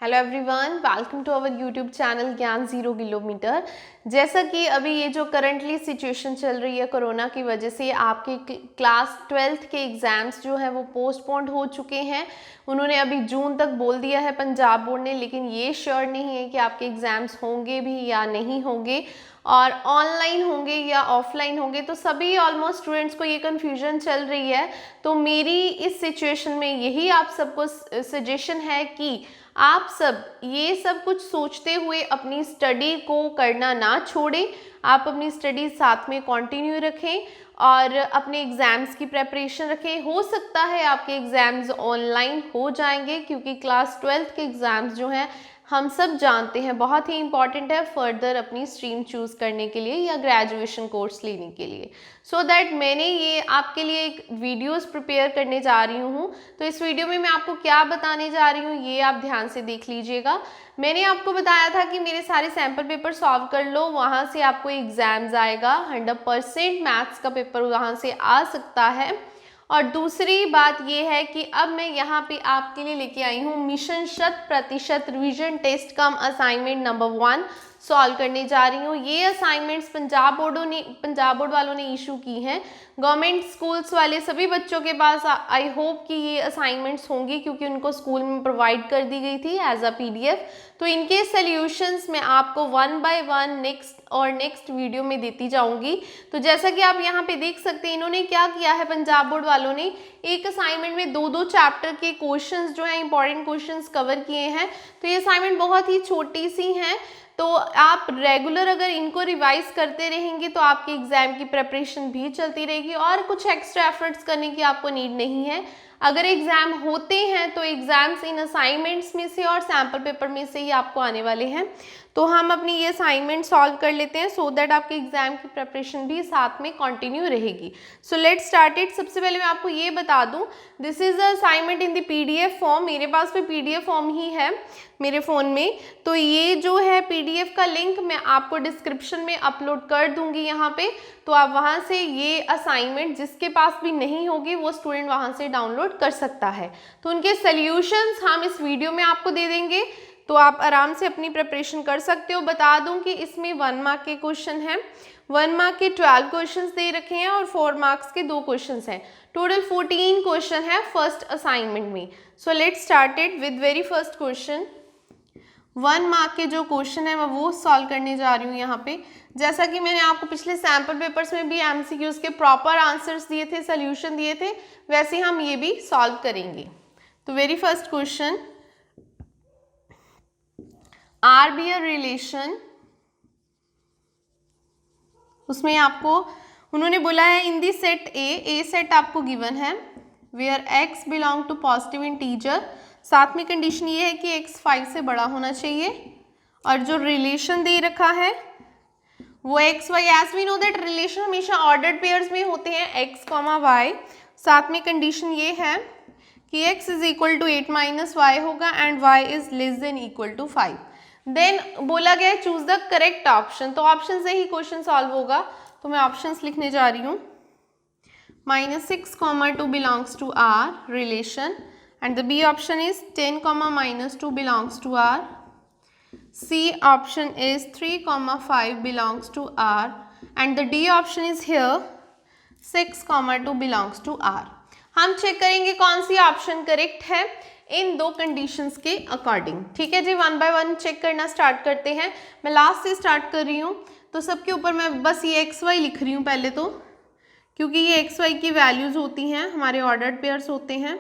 Hello everyone, welcome to our YouTube channel Gyan 0 kilometre. जैसा कि अभी ये जो करंटली सिचुएशन चल रही है कोरोना की वजह से, आपके क्लास 12th के एग्ज़ाम्स जो है वो पोस्टपोन्ड हो चुके हैं। उन्होंने अभी जून तक बोल दिया है पंजाब बोर्ड ने, लेकिन ये श्योर नहीं है कि आपके एग्ज़ाम्स होंगे भी या नहीं होंगे और ऑनलाइन होंगे या ऑफलाइन होंगे। तो सभी ऑलमोस्ट स्टूडेंट्स को ये कन्फ्यूजन चल रही है। तो मेरी इस सिचुएशन में यही आप सबको सजेशन है कि आप सब ये सब कुछ सोचते हुए अपनी स्टडी को करना ना छोड़ें। आप अपनी स्टडी साथ में कंटिन्यू रखें और अपने एग्ज़ाम्स की प्रेपरेशन रखें। हो सकता है आपके एग्ज़ाम्स ऑनलाइन हो जाएंगे, क्योंकि क्लास 12th के एग्ज़ाम्स जो हैं हम सब जानते हैं बहुत ही इंपॉर्टेंट है फर्दर अपनी स्ट्रीम चूज़ करने के लिए या ग्रेजुएशन कोर्स लेने के लिए। सो दैट मैंने ये आपके लिए एक वीडियोस प्रिपेयर करने जा रही हूँ। तो इस वीडियो में मैं आपको क्या बताने जा रही हूँ ये आप ध्यान से देख लीजिएगा। मैंने आपको बताया था कि मेरे सारे सैम्पल पेपर सॉल्व कर लो, वहाँ से आपको एग्ज़ाम्स आएगा। 100% मैथ्स का पेपर वहाँ से आ सकता है। और दूसरी बात ये है कि अब मैं यहाँ पे आपके लिए लेके आई हूँ मिशन 100% रिवीजन टेस्ट कम असाइनमेंट नंबर 1 सॉल्व करने जा रही हूँ। ये असाइनमेंट्स पंजाब बोर्ड वालों ने इशू की हैं। गवर्नमेंट स्कूल्स वाले सभी बच्चों के पास आई होप कि ये असाइनमेंट्स होंगी, क्योंकि उनको स्कूल में प्रोवाइड कर दी गई थी एज अ PDF। तो इनके सॉल्यूशंस मैं आपको 1 बाय 1 नेक्स्ट वीडियो में देती जाऊंगी। तो जैसा कि आप यहाँ पे देख सकते हैं, इन्होंने क्या किया है पंजाब बोर्ड वालों ने, एक असाइनमेंट में दो चैप्टर के क्वेश्चंस जो है इंपॉर्टेंट क्वेश्चंस कवर किए हैं। तो ये असाइनमेंट बहुत ही छोटी सी हैं, तो आप रेगुलर अगर इनको रिवाइज करते रहेंगे तो आपके एग्जाम की प्रिपरेशन भी चलती रहेगी और कुछ एक्स्ट्रा एफर्ट्स करने की आपको नीड नहीं है। अगर एग्जाम होते हैं तो एग्जाम्स इन असाइनमेंट्स में से और सैम्पल पेपर में से ही आपको आने वाले हैं। तो हम अपनी ये असाइनमेंट सॉल्व कर लेते हैं सो दैट आपके एग्जाम की प्रिपरेशन भी साथ में कंटिन्यू रहेगी। So let's start it. सबसे पहले मैं आपको ये बता दूं, this is a assignment in the PDF form. मेरे पास में PDF फॉर्म ही है मेरे फ़ोन में। तो ये जो है PDF का लिंक मैं आपको डिस्क्रिप्शन में अपलोड कर दूंगी यहाँ पे। तो आप वहाँ से ये असाइनमेंट, जिसके पास भी नहीं होगी वो स्टूडेंट वहाँ से डाउनलोड कर सकता है। तो उनके सॉल्यूशंस हम इस वीडियो में आपको दे देंगे, तो आप आराम से अपनी प्रिपरेशन कर सकते हो। बता दूं कि इसमें 1 मार्क के क्वेश्चन हैं, 1 मार्क के 12 क्वेश्चंस दे रखे हैं और 4 मार्क्स के 2 क्वेश्चंस हैं। टोटल 14 क्वेश्चन है फर्स्ट असाइनमेंट में। So let's start it with very first question. 1 mark के जो क्वेश्चन है मैं वो सॉल्व करने जा रही हूँ यहाँ पे। जैसा कि मैंने आपको पिछले सैम्पल पेपर्स में भी MCQs के प्रॉपर आंसर्स दिए थे, सोल्यूशन दिए थे, वैसे हम ये भी सॉल्व करेंगे। तो very first question, R be a relation, उसमें आपको उन्होंने बोला है in the set A set आपको गिवन है where X belong to positive integer. साथ में कंडीशन ये है कि X 5 से बड़ा होना चाहिए और जो रिलेशन दे रखा है वो X Y, as we know that relation हमेशा ऑर्डर्ड पेयर्स में होते हैं X, Y। साथ में कंडीशन ये है कि X is equal to 8 - Y होगा and Y is less than equal to 5। Then बोला गया है चूज द करेक्ट ऑप्शन। तो ऑप्शन से ही क्वेश्चन सॉल्व होगा। तो मैं ऑप्शंस लिखने जा रही हूँ। -6, 2 belongs to R relation and the B option is 10, -2 belongs to R। C option is 3, 5 belongs to R and the D option is here 6, 2 belongs to R। हम चेक करेंगे कौन सी ऑप्शन करेक्ट है इन दो conditions के according. ठीक है जी, 1 bye 1 check करना start करते हैं। मैं लास्ट से स्टार्ट कर रही हूँ, तो सबके ऊपर मैं बस ये XY लिख रही हूँ पहले तो, क्योंकि ये XY की वैल्यूज होती हैं, हमारे ऑर्डर्ड पेयर्स होते हैं।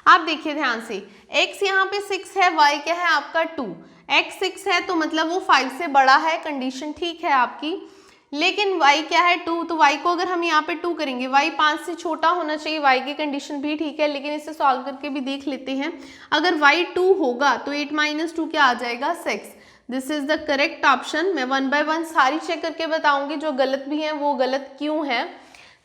आप देखिए ध्यान से, X यहाँ पे 6 है, Y क्या है आपका 2। X 6 है तो मतलब वो 5 से बड़ा है, कंडीशन ठीक है आपकी। लेकिन Y क्या है 2, तो Y को अगर हम यहाँ पे 2 करेंगे, Y 5 से छोटा होना चाहिए, Y की कंडीशन भी ठीक है। लेकिन इसे सॉल्व करके भी देख लेते हैं। अगर Y 2 होगा तो 8 - 2 क्या आ जाएगा 6। This is the correct option. मैं 1 बाय 1 सारी चेक करके बताऊंगी, जो गलत भी हैं वो गलत क्यों है।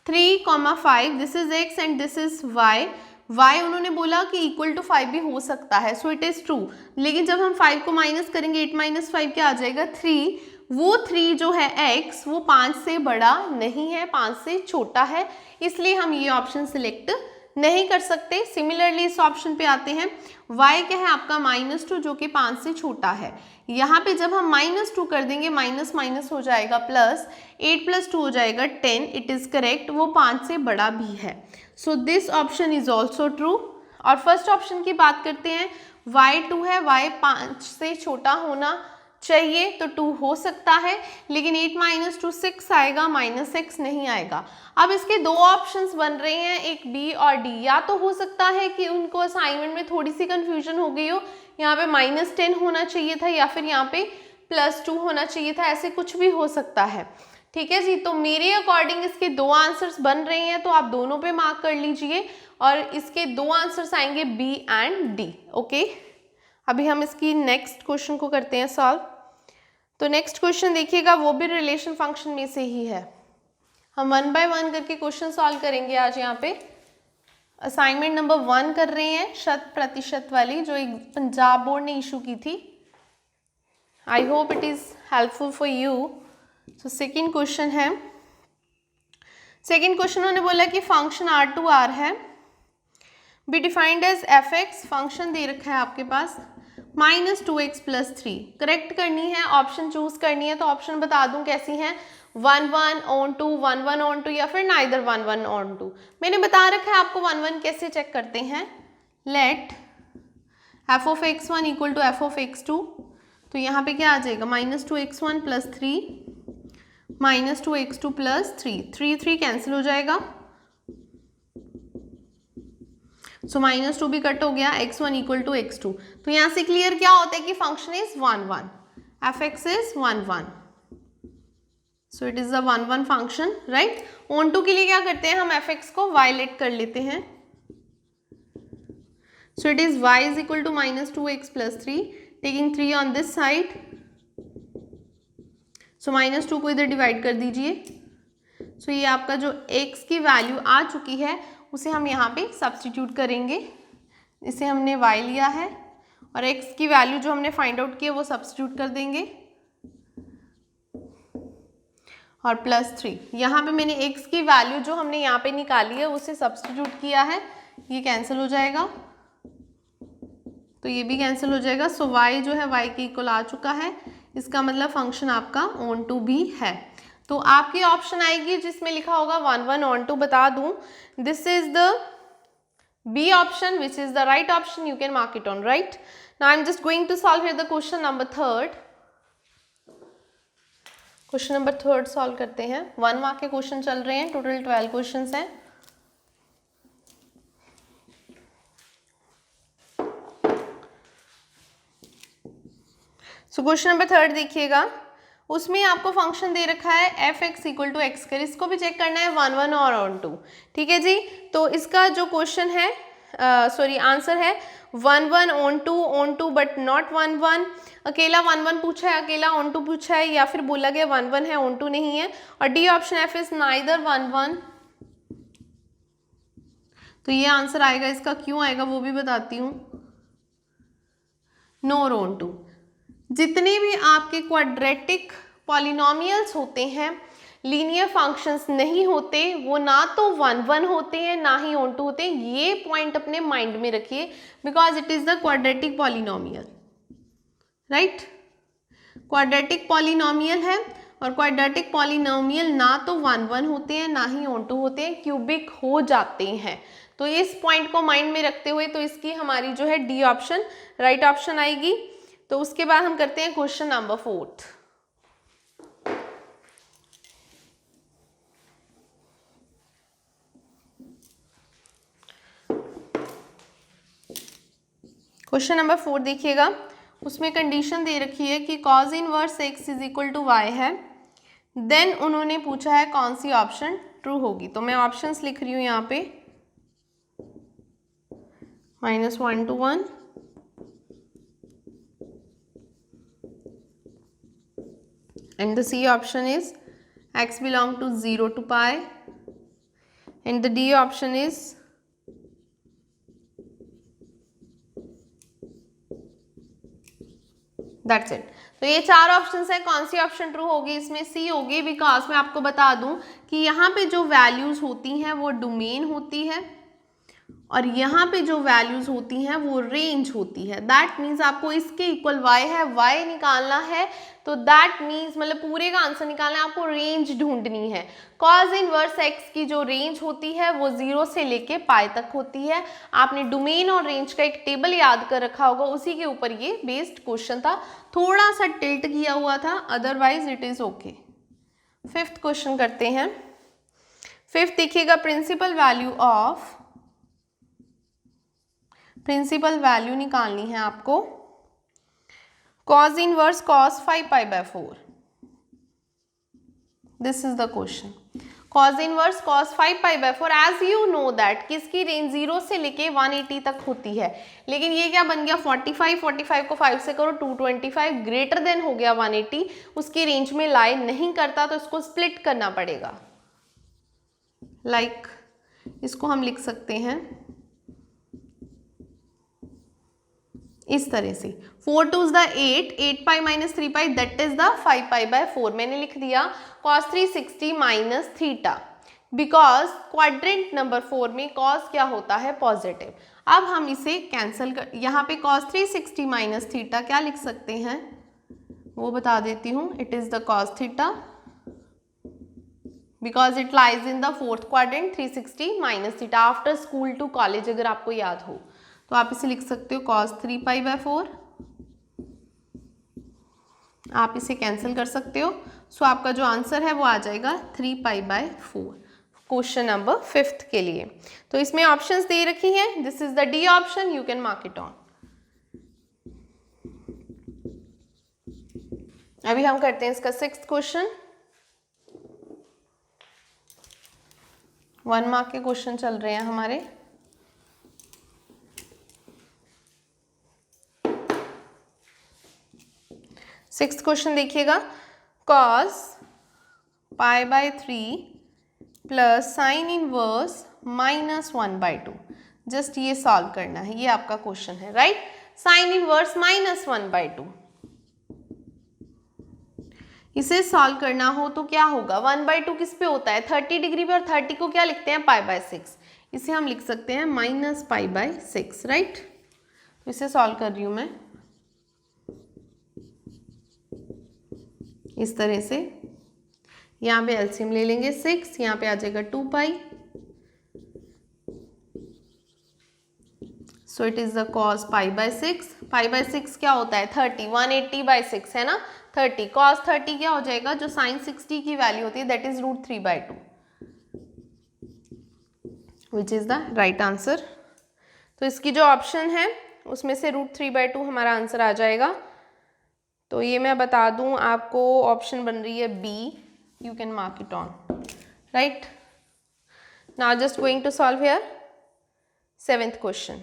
3, 5 this is X and this is Y। Y उन्होंने बोला कि इक्वल टू 5 भी हो सकता है, सो इट इज ट्रू। लेकिन जब हम 5 को माइनस करेंगे, 8 - 5 क्या आ जाएगा 3। वो 3 जो है X वो 5 से बड़ा नहीं है, 5 से छोटा है, इसलिए हम ये ऑप्शन सिलेक्ट नहीं कर सकते। सिमिलरली इस ऑप्शन पे आते हैं, y क्या है आपका -2 जो कि 5 से छोटा है। यहाँ पे जब हम -2 कर देंगे माइनस माइनस हो जाएगा प्लस, 8 + 2 हो जाएगा 10, इट इज़ करेक्ट, वो 5 से बड़ा भी है। So this option is also true. और फर्स्ट ऑप्शन की बात करते हैं, y 2 है, y 5 से छोटा होना चाहिए तो 2 हो सकता है, लेकिन 8 - 2 6 आएगा, -6 नहीं आएगा। अब इसके दो ऑप्शंस बन रहे हैं, एक बी और डी। या तो हो सकता है कि उनको असाइनमेंट में थोड़ी सी कंफ्यूजन हो गई हो, यहाँ पे -10 होना चाहिए था या फिर यहाँ पे +2 होना चाहिए था, ऐसे कुछ भी हो सकता है। ठीक है जी, तो मेरे अकॉर्डिंग इसके दो आंसर्स बन रहे हैं, तो आप दोनों पे मार्क कर लीजिए और इसके दो आंसर्स आएंगे बी एंड डी। ओके, अभी हम इसकी नेक्स्ट क्वेश्चन को करते हैं सॉल्व। तो नेक्स्ट क्वेश्चन देखिएगा, वो भी रिलेशन फंक्शन में से ही है। हम 1 बाय 1 करके क्वेश्चन सॉल्व करेंगे आज। यहाँ पे असाइनमेंट नंबर 1 कर रहे हैं, 100% वाली, जो एक पंजाब बोर्ड ने इशू की थी। I hope it is helpful for you. So second question है, सेकेंड क्वेश्चन उन्होंने बोला कि फंक्शन R2R है, be defined as f(x), function दे रखा है आपके पास -2x + 3। करेक्ट करनी है, ऑप्शन चूज करनी है, तो ऑप्शन बता दूं कैसी हैं, 1 1 on 2, 1 1 on 2 या फिर नाइदर 1 1 on 2। मैंने बता रखा है आपको 1 1 कैसे चेक करते हैं। लेट f(x1) = f(x2), तो यहाँ पे क्या आ जाएगा, -2x1 + 3 -2x2 + 3, 3 3 कैंसिल हो जाएगा, सो -2 भी कट हो गया, x1 = x2। तो यहाँ से क्लियर क्या होता है कि function is 1 1, f(x) is 1 1, so it is a 1 1 function, right. On 2 के लिए क्या करते हैं, हम f(x) को वायलेट कर लेते हैं, so it is y = -2x + 3, taking 3 on this side, so -2 को इधर डिवाइड कर दीजिए। सो ये आपका जो x की वैल्यू आ चुकी है उसे हम यहाँ पे सब्स्टिट्यूट करेंगे। इसे हमने y लिया है और x की वैल्यू जो हमने फाइंड आउट की है वो सब्स्टिट्यूट कर देंगे और +3। यहाँ पे मैंने x की वैल्यू जो हमने यहाँ पे निकाली है उसे सब्स्टिट्यूट किया है, ये कैंसिल हो जाएगा, तो ये भी कैंसिल हो जाएगा। सो y जो है y के इक्वल आ चुका है, इसका मतलब फंक्शन आपका ऑन 2 भी है। तो आपकी ऑप्शन आएगी जिसमें लिखा होगा 1 1 on 2, बता दूं this is the B option which is the right option, you can mark it on right. Now I am just going to solve here the question number 3। Question number 3 solve करते हैं। 1 mark के question चल रहे हैं, total 12 question हैं। So question number 3 देखिएगा, उसमें आपको फंक्शन दे रखा है f(x) = x²। इसको भी चेक करना है 1 1 और on 2। ठीक है जी, तो इसका जो क्वेश्चन है आंसर है 1 1 on 2 बट नॉट 1 1। अकेला 1 1 पूछा है, अकेला on 2 पूछा है, या फिर बोला गया 1 1 है on 2 नहीं है। और D option f is neither 1 1। तो ये आंसर आएगा, इसका क्यों आएगा वो भी बताती हूँ, नॉर on 2। जितने भी आपके क्वाड्रेटिक पॉलिनोमियल्स होते हैं, लीनियर फंक्शंस नहीं होते, वो ना तो 1 1 होते हैं ना ही on 2 होते हैं। ये पॉइंट अपने माइंड में रखिए, because it is the quadratic polynomial, right. Quadratic polynomial है और क्वाड्रेटिक पॉलिनोमियल ना तो 1 1 होते हैं ना ही on 2 होते हैं, क्यूबिक हो जाते हैं। तो इस पॉइंट को माइंड में रखते हुए तो इसकी हमारी जो है डी ऑप्शन राइट ऑप्शन आएगी। तो उसके बाद हम करते हैं क्वेश्चन नंबर 4। क्वेश्चन नंबर 4 देखिएगा, उसमें कंडीशन दे रखी है कि cos इनवर्स x = y है। देन उन्होंने पूछा है कौन सी ऑप्शन ट्रू होगी। तो मैं ऑप्शंस लिख रही हूँ यहाँ पे, -1 to 1, and the C option is x belong to 0 to pi, and the D option is that's it. तो ये 4 ऑप्शंस है, कौन सी ऑप्शन ट्रू होगी, इसमें सी होगी, बिकॉज मैं आपको बता दूं कि यहाँ पे जो वैल्यूज होती हैं वो डोमेन होती है और यहाँ पे जो वैल्यूज होती हैं वो रेंज होती है। दैट मीन्स आपको इसके इक्वल y है, y निकालना है, तो दैट मीन्स मतलब पूरे का आंसर निकालना है, आपको रेंज ढूंढनी है। कॉज इनवर्स x की जो रेंज होती है वो 0 से लेके पाई तक होती है। आपने डोमेन और रेंज का एक टेबल याद कर रखा होगा, उसी के ऊपर ये बेस्ड क्वेश्चन था, थोड़ा सा टिल्ट किया हुआ था, otherwise it is okay. Fifth question करते हैं। फिफ्थ देखिएगा, प्रिंसिपल वैल्यू निकालनी है आपको। Cos inverse cos 5π/4, this is the question. Cos inverse cos 5π/4, as you know that किसकी रेंज 0 से लेके 180 तक होती है, लेकिन ये क्या बन गया 45, 45 को 5 से करो 225, ग्रेटर देन हो गया 180, उसकी रेंज में लाई नहीं करता, तो इसको स्प्लिट करना पड़ेगा। लाइक इसको हम लिख सकते हैं इस तरह से, 4 2s the 8, 8π - 3π that is the 5π/4। मैंने लिख दिया cos 360 minus theta, because quadrant number 4 में cos क्या होता है, पॉजिटिव। अब हम इसे कैंसिल कर, यहाँ पे cos 360 माइनस थीटा क्या लिख सकते हैं वो बता देती हूँ, it is the cos theta, because it lies in the fourth quadrant. 360 minus theta, after school to college अगर आपको याद हो तो आप इसे लिख सकते हो cos 3π/4, आप इसे कैंसिल कर सकते हो। सो आपका जो आंसर है वो आ जाएगा 3π/4, क्वेश्चन नंबर 5th के लिए। तो इसमें ऑप्शंस दे रखी हैं, this is the D option, you can mark it on. अभी हम करते हैं इसका 6th क्वेश्चन। 1 मार्क के क्वेश्चन चल रहे हैं हमारे। सिक्स्थ क्वेश्चन देखिएगा, cos π/3 plus sine inverse -1/2, just ये सॉल्व करना है, ये आपका क्वेश्चन है, राइट। साइन इनवर्स -1/2, इसे सॉल्व करना हो तो क्या होगा, 1/2 किस पे होता है, 30 डिग्री पे, और 30 को क्या लिखते हैं, π/6, इसे हम लिख सकते हैं -π/6, राइट। तो इसे सॉल्व कर रही हूँ मैं इस तरह से, यहाँ पे एलसीएम ले लेंगे 6, यहाँ पे आ जाएगा 2π, so it is the cos π/6, π/6 क्या होता है 30, 180/6 है ना 30, cos 30 क्या हो जाएगा, जो sin 60 की वैल्यू होती है that is √3/2, which is the right answer. तो इसकी जो ऑप्शन है उसमें से √3/2 हमारा आंसर आ जाएगा। तो ये मैं बता दूं आपको, ऑप्शन बन रही है B, you can mark it on, right. Now just going to solve here 7th question.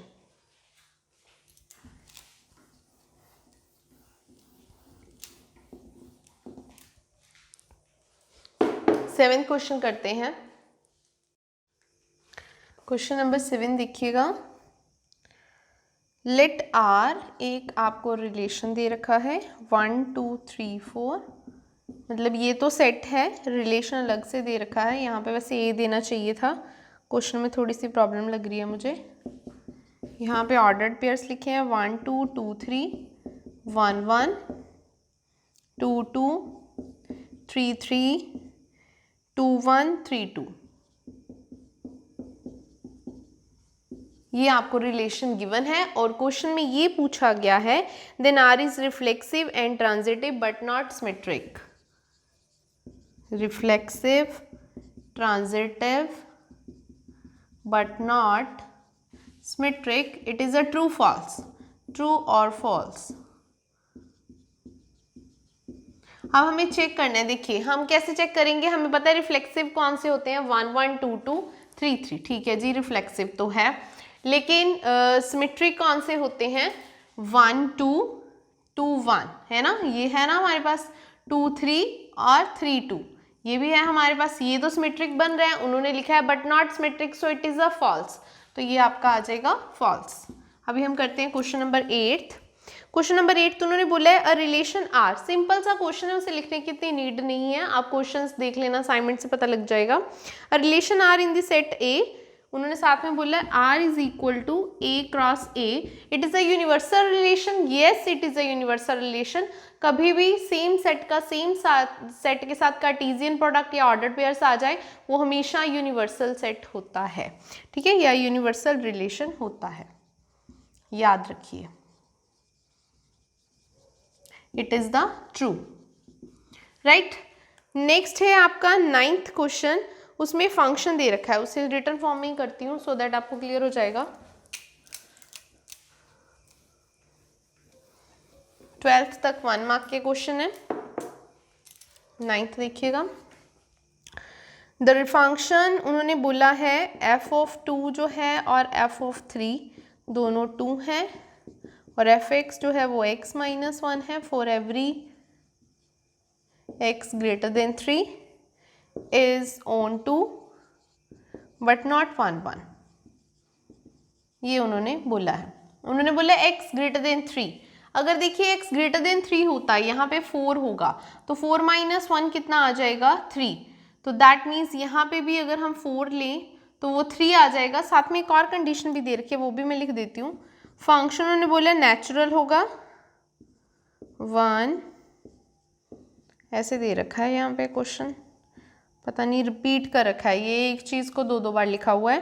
Seventh question करते हैं। क्वेश्चन नंबर 7 देखिएगा, लेट आर, एक आपको रिलेशन दे रखा है 1 2 3 4, मतलब ये तो सेट है, रिलेशन अलग से दे रखा है, यहाँ पे वैसे ए देना चाहिए था, क्वेश्चन में थोड़ी सी प्रॉब्लम लग रही है मुझे। यहाँ पे ऑर्डर्ड पेयर्स लिखे हैं 1 2 2 3 1 1 2 2 3 3 2 1 3 2, ये आपको रिलेशन गिवन है और क्वेश्चन में ये पूछा गया है, then R is reflexive and transitive but not symmetric. Reflexive, transitive but not symmetric, it is a true false, true और फॉल्स। अब हमें चेक करना है, देखिए हम कैसे चेक करेंगे, हमें पता है रिफ्लेक्सिव कौन से होते हैं 1 1 2 2 3 3, ठीक है जी, रिफ्लेक्सिव तो है, लेकिन सिमेट्रिक कौन से होते हैं 1 2 2 1, है ना, ये है ना हमारे पास 2 3 और 3 2, ये भी है हमारे पास, ये तो सिमेट्रिक बन रहे हैं, उन्होंने लिखा है but not symmetric, so it is a false, तो ये आपका आ जाएगा फॉल्स। अभी हम करते हैं क्वेश्चन नंबर 8। क्वेश्चन नंबर 8 तो उन्होंने बोला है अ रिलेशन आर, सिंपल सा क्वेश्चन है, उसे लिखने की इतनी नीड नहीं है, आप क्वेश्चंस देख लेना, असाइनमेंट से पता लग जाएगा। A relation R in the set A उन्होंने साथ में बोला R is equal to A cross A, it is a universal relation, yes it is a universal relation. कभी भी सेम सेट का सेम सेट के साथ कार्टेशियन प्रोडक्ट या ऑर्डर पेयर्स आ जाए वो हमेशा यूनिवर्सल सेट होता है, ठीक है, या यूनिवर्सल रिलेशन होता है, याद रखिए, it is the true, right. Next है आपका 9th क्वेश्चन, उसमें फंक्शन दे रखा है, उसे रिटर्न फॉर्म में ही करती हूँ सो दैट आपको क्लियर हो जाएगा। 12th तक 1 मार्क के क्वेश्चन है, 9th देखिएगा। द फंक्शन उन्होंने बोला है f(2) जो है और f(3) दोनों 2 हैं और f(x) जो है वो x - 1 है for every x greater than 3 is on to but not 1 1, ये उन्होंने बोला है। उन्होंने बोला x greater than 3, अगर देखिए x greater than 3 होता है, यहाँ पे 4 होगा तो 4 - 1 कितना आ जाएगा 3, तो दैट मीन्स यहाँ पे भी अगर हम 4 लें तो वो 3 आ जाएगा। साथ में एक और कंडीशन भी दे रखी है, वो भी मैं लिख देती हूँ। फंक्शन उन्होंने बोला नेचुरल होगा 1, ऐसे दे रखा है यहाँ पे क्वेश्चन, पता नहीं रिपीट कर रखा है, ये एक चीज़ को 2 बार लिखा हुआ है।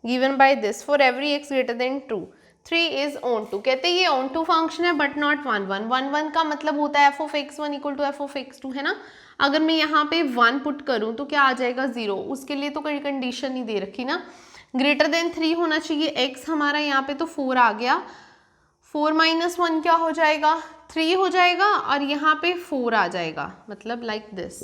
Given by this for every x greater than 2 3 is onto, कहते हैं ये ऑन टू फंक्शन है बट नॉट 1 1, 1 1 का मतलब होता है f(x1) इक्वल टू f(x2) है ना। अगर मैं यहाँ पे 1 पुट करूँ तो क्या आ जाएगा 0, उसके लिए तो कोई कंडीशन नहीं दे रखी ना। ग्रेटर देन 3 होना चाहिए x हमारा, यहाँ पे तो 4 आ गया, 4 - 1 क्या हो जाएगा 3 हो जाएगा और यहाँ पे 4 आ जाएगा, मतलब लाइक दिस।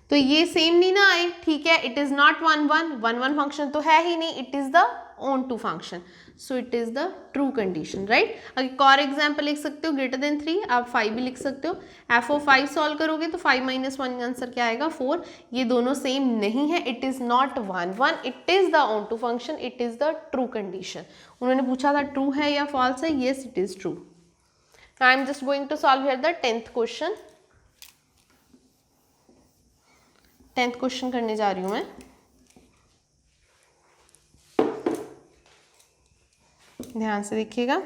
तो ये सेम नहीं ना आए, ठीक है, इट इज नॉट 1 1, 1 1 फंक्शन तो है ही नहीं, it is the onto function, so it is the true condition, right. अगर एक और एग्जाम्पल लिख सकते हो ग्रेटर देन 3, आप 5 भी लिख सकते हो। f(5) सॉल्व करोगे तो 5 - 1 का आंसर क्या आएगा 4, ये दोनों सेम नहीं है, it is not 1 1, it is the onto function, it is the true condition. उन्होंने पूछा था ट्रू है या फॉल्स है, yes it is true. I am just going to solve here the 10th question. 10th question करने जा रही हूं मैं, ध्यान से देखिएगा।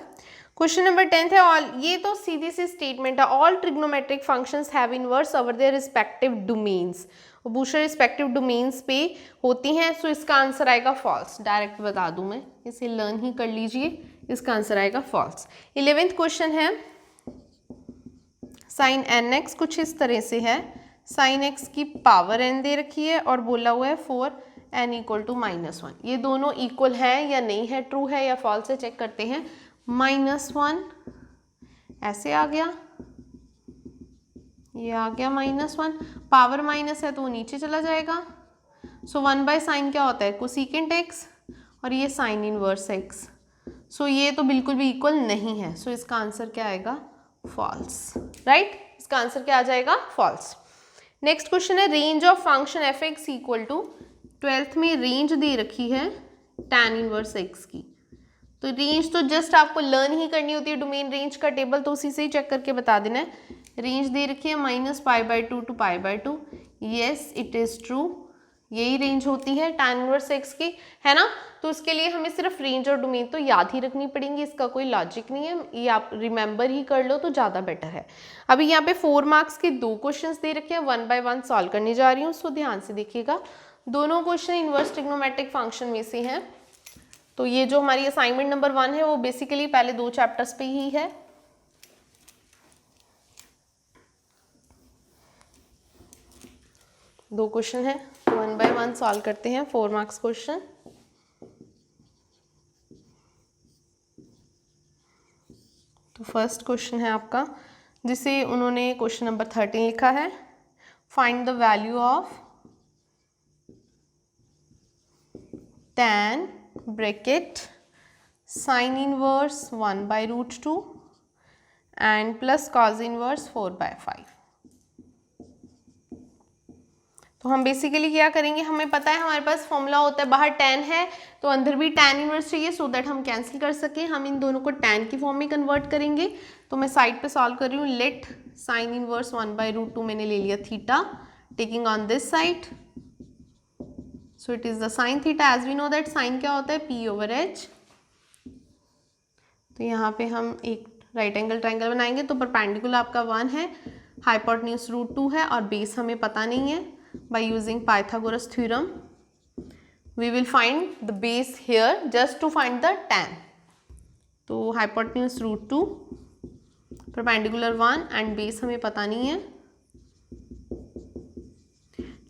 क्वेश्चन नंबर 10 है, ऑल, ये तो सीधी सी स्टेटमेंट है, all trigonometric functions have inverse over their respective domains, बूशर रिस्पेक्टिव डोमेन्स पे होती हैं, सो इसका आंसर आएगा फॉल्स। डायरेक्ट बता दूं मैं, इसे लर्न ही कर लीजिए, इसका आंसर आएगा फॉल्स। 11th क्वेश्चन है, साइन nx कुछ इस तरह से है, साइन x की पावर n दे रखी है और बोला हुआ है फॉर n इक्वल टू -1, ये दोनों इक्वल है या नहीं है, ट्रू है या फॉल्स है, चेक करते हैं। -1 ऐसे आ गया, ये आ गया -1, पावर माइनस है तो वो नीचे चला जाएगा, सो 1/sin क्या होता है कोसेकेंट x और ये साइन इनवर्स x, सो ये तो बिल्कुल भी इक्वल नहीं है, सो इसका आंसर क्या आएगा फॉल्स, राइट, इसका आंसर क्या आ जाएगा फॉल्स। नेक्स्ट क्वेश्चन है, range of function f(x) equal to, 12th में रेंज दे रखी है tan इनवर्स x की, तो रेंज तो जस्ट आपको लर्न ही करनी होती है, डोमेन रेंज का टेबल तो उसी से ही चेक करके बता देना है। रेंज दे रखी है -π/2 to π/2, yes it is true, यही रेंज होती है tan इनवर्स x की, है ना। तो उसके लिए हमें सिर्फ रेंज और डोमेन तो याद ही रखनी पड़ेंगी, इसका कोई लॉजिक नहीं है, ये आप रिमेंबर ही कर लो तो ज़्यादा बेटर है। अभी यहाँ पे 4 मार्क्स के 2 क्वेश्चंस दे रखे हैं, 1 बाय 1 सॉल्व करने जा रही हूँ, सो ध्यान से देखिएगा। दोनों क्वेश्चन इनवर्स ट्रिग्नोमेट्रिक फंक्शन में से हैं, तो ये जो हमारी असाइनमेंट नंबर 1 है वो बेसिकली पहले 2 चैप्टर्स पे ही है। दो क्वेश्चन है, 1 बाय 1 सॉल्व करते हैं, 4 मार्क्स क्वेश्चन। तो फर्स्ट क्वेश्चन है आपका, जिसे उन्होंने क्वेश्चन नंबर 13 लिखा है, find the value of tan bracket sine inverse 1/√2 and plus cos inverse 4/5। तो हम बेसिकली क्या करेंगे, हमें पता है हमारे पास फॉर्मूला होता है, बाहर tan है तो अंदर भी tan इनवर्स चाहिए, सो दैट हम कैंसिल कर सकें, हम इन दोनों को tan की फॉर्म में कन्वर्ट करेंगे। तो मैं साइड पे सॉल्व कर रही हूँ, लेट साइन इनवर्स 1/√2 मैंने ले लिया theta, taking on this side, so it is the sine theta. As we know that sine क्या होता है, P ओवर H। तो यहाँ पे हम एक राइट एंगल ट्राइंगल बनाएंगे। तो परपेंडिकुलर आपका 1 है, हाइपोटेन्यूज √2 है और बेस हमें पता नहीं है। By using Pythagoras theorem we will find the base here just to find the tan। तो हाइपोटेन्यूज √2, परपेंडिकुलर 1 एंड बेस हमें पता नहीं है।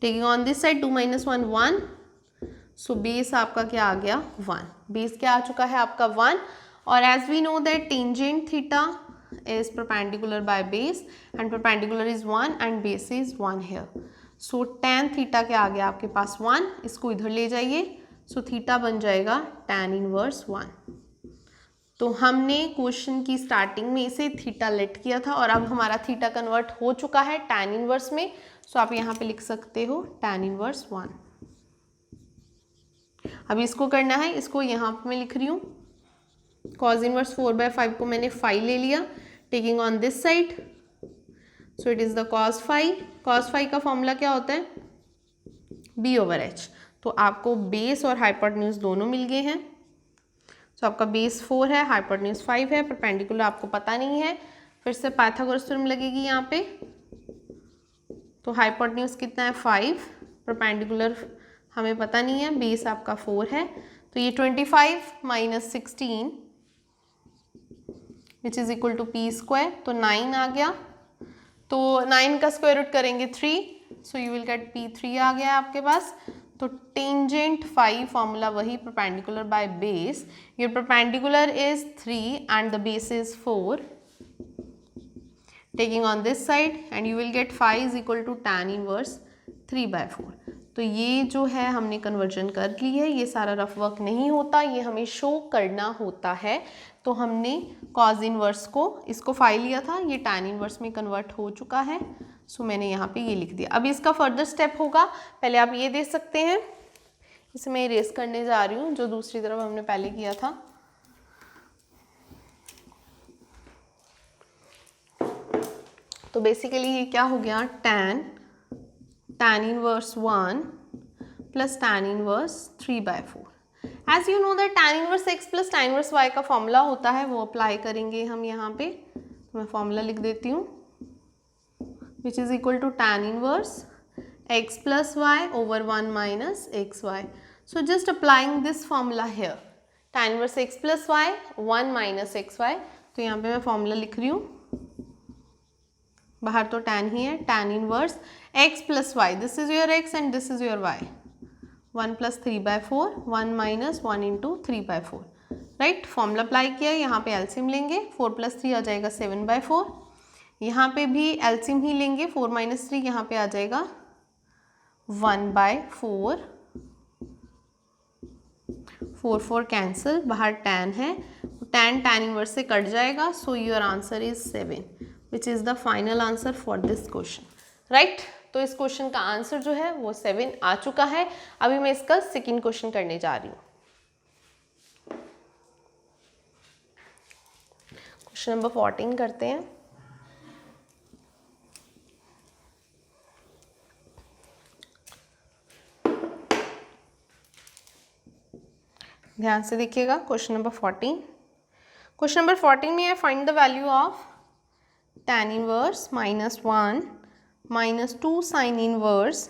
Taking on this side 2 - 1 1, so base आपका क्या आ गया 1। बेस क्या आ चुका है आपका 1। और as we know that tangent theta is perpendicular by base and perpendicular is 1 and base is 1 here. So tan theta क्या आ गया आपके पास 1, इसको इधर ले जाइए। so थीटा बन जाएगा tan इनवर्स 1। तो हमने क्वेश्चन की स्टार्टिंग में इसे थीटा लेट किया था और अब हमारा थीटा कन्वर्ट हो चुका है tan इनवर्स में। सो आप यहाँ पे लिख सकते हो tan इनवर्स 1। अब इसको करना है, इसको यहाँ पे मैं लिख रही हूँ cos इनवर्स 4/5 को मैंने 5 ले लिया। Taking on this side, so it is the cos 5। cos 5 का फॉर्मूला क्या होता है, B ओवर H। तो आपको बेस और हाइपोटेन्यूज दोनों मिल गए हैं। सो आपका बेस 4 है, हाइपोटेन्यूज 5 है, परपेंडिकुलर आपको पता नहीं है। फिर से पाइथागोरस थ्योरम लगेगी यहाँ पे। तो हाइपोटेन्यूज कितना है 5, परपेंडिकुलर हमें पता नहीं है, बेस आपका 4 है। तो ये 25 - 16 which is equal to P square. तो 9 आ गया। तो 9 का स्क्वायर रूट करेंगे 3, so you will get P3 आ गया आपके पास। तो टेंजेंट 5 फॉर्मूला वही, perpendicular by base. Your perpendicular is 3 and the base is 4। Taking on this side and you will get 5 is equal to tan inverse 3/4। तो ये जो है हमने कन्वर्जन कर ली है। ये सारा रफ वर्क नहीं होता, ये हमें शो करना होता है। तो हमने cos इनवर्स को, इसको 5 लिया था, ये tan इनवर्स में कन्वर्ट हो चुका है। सो मैंने यहाँ पे ये लिख दिया। अब इसका फर्दर स्टेप होगा, पहले आप ये दे सकते हैं, इसे मैं इरेज करने जा रही हूँ जो दूसरी तरफ हमने पहले किया था। तो बेसिकली ये क्या हो गया, tan inverse 1 plus tan inverse 3/4। As you know that tan inverse x plus tan inverse y का फॉर्मूला होता है, वो अप्लाई करेंगे हम यहाँ पे। तो मैं फॉर्मूला लिख देती हूँ, which is equal to tan inverse x plus y over 1 minus xy। So just applying this formula here, tan inverse x plus y 1 minus xy। तो यहाँ पे मैं फॉर्मूला लिख रही हूँ, बाहर तो tan ही है, tan inverse x plus y, this is your x and this is your y। 1 plus 3/4, 1 minus 1 into 3/4, right. Formula apply किया, यहाँ पे एलसीएम लेंगे, 4 प्लस 3 आ जाएगा 7/4। यहाँ पे भी एलसीएम ही लेंगे, 4 माइनस 3 यहाँ पे आ जाएगा 1/4। 4 कैंसिल, बाहर tan है, tan इनवर्स से कट जाएगा। So your answer is 7 which is the final answer for this question, right. तो इस क्वेश्चन का आंसर जो है वो 7 आ चुका है। अभी मैं इसका सेकंड क्वेश्चन करने जा रही हूँ। क्वेश्चन नंबर 14 करते हैं। ध्यान से देखिएगा, क्वेश्चन नंबर 14। क्वेश्चन नंबर 14 में है find the value of tan inverse -1 minus 2 sin inverse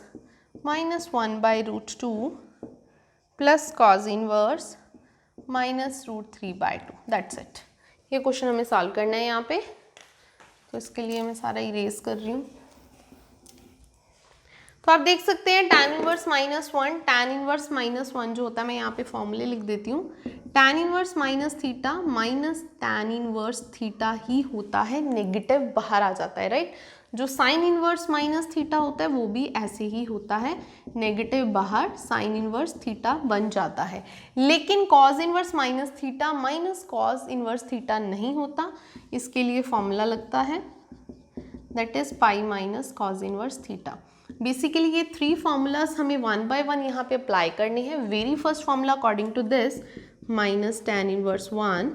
minus 1/√2 plus cos inverse minus √3/2। That's it. ये क्वेश्चन हमें सॉल्व करना है यहाँ पे। तो इसके लिए मैं सारा इरेज कर रही हूँ। तो आप देख सकते हैं tan इनवर्स -1, tan इनवर्स -1 जो होता है, मैं यहाँ पे फॉर्मूले लिख देती हूँ। tan inverse minus theta minus tan inverse theta ही होता है, नेगेटिव बाहर आ जाता है, राइट। जो साइन इनवर्स माइनस थीटा होता है वो भी ऐसे ही होता है, नेगेटिव बाहर साइन इनवर्स थीटा बन जाता है। लेकिन cause inverse minus theta minus cos inverse theta नहीं होता, इसके लिए फॉर्मूला लगता है, that is pi minus cos inverse theta. Basically ये 3 फॉर्मूलाज हमें 1 बाय 1 यहाँ पे अप्लाई करने हैं। Very first formula according to this minus tan inverse 1,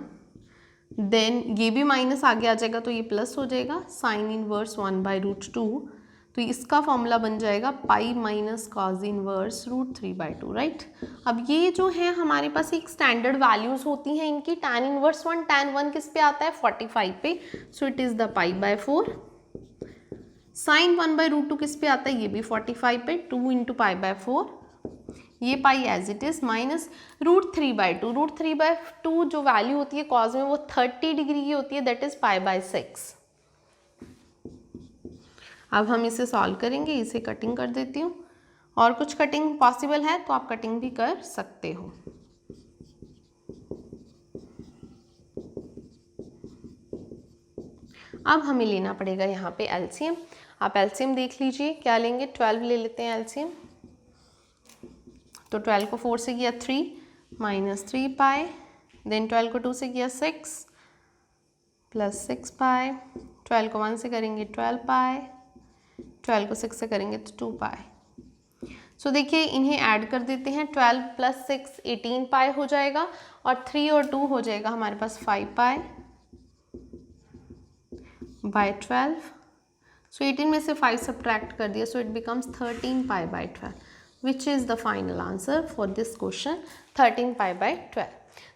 then ये भी माइनस आगे आ जाएगा तो ये प्लस हो जाएगा, साइन इनवर्स 1/√2। तो तो इसका फॉर्मूला बन जाएगा pi minus cos inverse √3/2, right. अब ये जो है हमारे पास एक स्टैंडर्ड वैल्यूज होती हैं इनकी। tan इनवर्स 1, tan 1 किस पे आता है 45 पे, so it is the π/4। sin 1/√2 किस पे आता है, ये भी 45 पे, 2 × π/4, ये पाई एज इट इज, माइनस √3/2। √3/2 जो वैल्यू होती है कॉज में वो 30 डिग्री की होती है, दैट इज π/6। अब हम इसे सॉल्व करेंगे, इसे कटिंग कर देती हूँ, और कुछ कटिंग पॉसिबल है तो आप कटिंग भी कर सकते हो। अब हमें लेना पड़ेगा यहाँ पे एलसीएम। आप एलसीएम देख लीजिए, क्या लेंगे, 12 ले लेते हैं एलसीएम। तो 12 को 4 से किया 3 माइनस 3π, देन 12 को 2 से किया 6 प्लस 6π, 12 को 1 से करेंगे 12π, 12 को 6 से करेंगे तो 2π। सो देखिए इन्हें ऐड कर देते हैं, 12 + 6 18π हो जाएगा, और 3 और 2 हो जाएगा हमारे पास 5π/12। सो 18 में से 5 सब्ट्रैक्ट कर दिया, so it becomes 13π/12, which is the final answer for this question, 13π/12।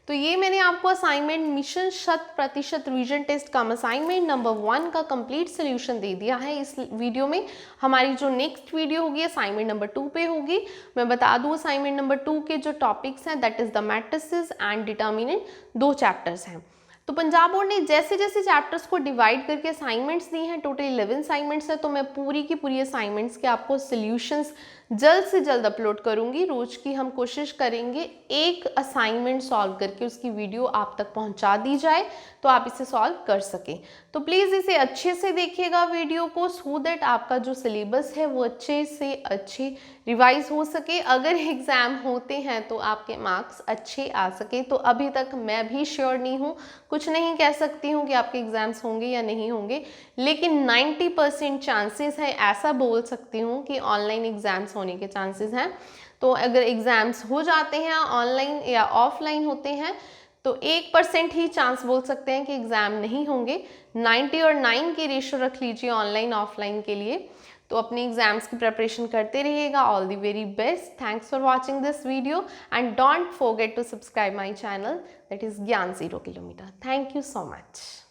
तो ये मैंने आपको असाइनमेंट मिशन 100% रिवीजन टेस्ट का असाइनमेंट नंबर 1 का कंप्लीट सोल्यूशन दे दिया है इस वीडियो में। हमारी जो नेक्स्ट वीडियो होगी असाइनमेंट नंबर 2 पे होगी। मैं बता दूं असाइनमेंट नंबर 2 के जो टॉपिक्स हैं that is the matrices and determinant, 2 chapters हैं। तो पंजाब बोर्ड ने जैसे जैसे चैप्टर्स को डिवाइड करके असाइनमेंट्स दी हैं, टोटल 11 असाइनमेंट्स हैं, तो मैं पूरी की पूरी असाइनमेंट्स के आपको सॉल्यूशंस जल्द से जल्द अपलोड करूंगी। रोज की हम कोशिश करेंगे एक असाइनमेंट सॉल्व करके उसकी वीडियो आप तक पहुंचा दी जाए तो आप इसे सॉल्व कर सकें। तो प्लीज़ इसे अच्छे से देखिएगा वीडियो को, सो दैट आपका जो सिलेबस है वो अच्छे से अच्छे रिवाइज हो सके। अगर एग्ज़ाम होते हैं तो आपके मार्क्स अच्छे आ सके। तो अभी तक मैं भी श्योर नहीं हूँ, कुछ नहीं कह सकती हूँ कि आपके एग्ज़ाम्स होंगे या नहीं होंगे, लेकिन 90% चांसेस है, ऐसा बोल सकती हूँ कि ऑनलाइन एग्ज़ाम्स होने के चांसेस हैं। तो अगर एग्ज़ाम्स हो जाते हैं ऑनलाइन या ऑफलाइन होते हैं तो 1% ही चांस बोल सकते हैं कि एग्ज़ाम नहीं होंगे। 90 और 9 की रेशो रख लीजिए ऑनलाइन ऑफलाइन के लिए। तो अपने एग्जाम्स की प्रिपरेशन करते रहिएगा। All the very best. Thanks for watching this video and don't forget to subscribe my channel that is Gyan 0 kilometre. Thank you so much.